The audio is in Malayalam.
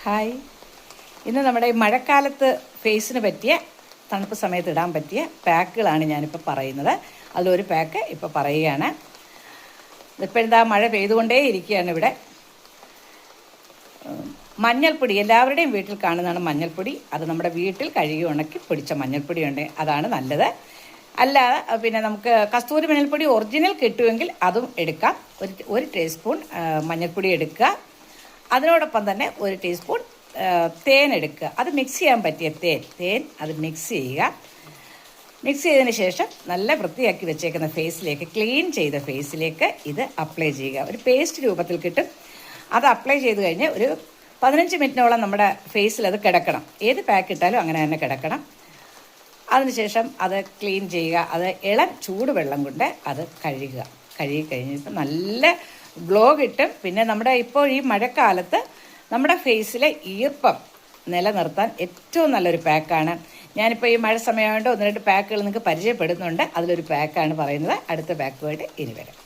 ഹായ്. ഇന്ന് നമ്മുടെ ഈ മഴക്കാലത്ത് ഫേസിന് പറ്റിയ തണുപ്പ് സമയത്ത് ഇടാൻ പറ്റിയ പാക്കുകളാണ് ഞാനിപ്പോൾ പറയുന്നത്. അതിലൊരു പാക്ക് ഇപ്പോൾ പറയുകയാണ്. ഇപ്പോഴെന്താ മഴ പെയ്തുകൊണ്ടേ ഇരിക്കുകയാണ് ഇവിടെ. മഞ്ഞൾപ്പൊടി എല്ലാവരുടെയും വീട്ടിൽ കാണുന്നതാണ് മഞ്ഞൾപ്പൊടി. അത് നമ്മുടെ വീട്ടിൽ കഴുകി ഉണക്കി പൊടിച്ച മഞ്ഞൾപ്പൊടി ഉണ്ട്, അതാണ് നല്ലത്. അല്ലാതെ പിന്നെ നമുക്ക് കസ്തൂരി മഞ്ഞൾപ്പൊടി ഒറിജിനൽ കിട്ടുമെങ്കിൽ അതും എടുക്കാം. ഒരു ടീസ്പൂൺ മഞ്ഞൾപ്പൊടി എടുക്കുക. അതിനോടൊപ്പം തന്നെ ഒരു ടീസ്പൂൺ തേൻ എടുക്കുക. അത് മിക്സ് ചെയ്യാൻ പറ്റിയ തേൻ അത് മിക്സ് ചെയ്യുക. മിക്സ് ചെയ്തതിന് ശേഷം നല്ല വൃത്തിയാക്കി വെച്ചേക്കുന്ന ഫേസിലേക്ക്, ക്ലീൻ ചെയ്ത ഫേസിലേക്ക് ഇത് അപ്ലൈ ചെയ്യുക. ഒരു പേസ്റ്റ് രൂപത്തിൽ കിട്ടും. അത് അപ്ലൈ ചെയ്ത് കഴിഞ്ഞ് ഒരു 15 മിനിറ്റിനോളം നമ്മുടെ ഫേസിൽ അത് കിടക്കണം. ഏത് പാക്ക് ഇട്ടാലും അങ്ങനെ തന്നെ കിടക്കണം. അതിനുശേഷം അത് ക്ലീൻ ചെയ്യുക. അത് ഇളം ചൂടുവെള്ളം കൊണ്ട് അത് കഴുകി കഴിഞ്ഞിട്ട് നല്ല ഗ്ലോ കിട്ടും. പിന്നെ നമ്മുടെ ഇപ്പോൾ ഈ മഴക്കാലത്ത് നമ്മുടെ ഫേസിലെ ഈർപ്പം നിലനിർത്താൻ ഏറ്റവും നല്ലൊരു പാക്കാണ്. ഞാനിപ്പോൾ ഈ മഴ സമയമായതുകൊണ്ട് 1-2 പാക്കുകൾ നിങ്ങൾക്ക് പരിചയപ്പെടുന്നുണ്ട്. അതിലൊരു പാക്കാണ് പറയുന്നത്. അടുത്ത പാക്കുമായിട്ട് ഇനി വരാം.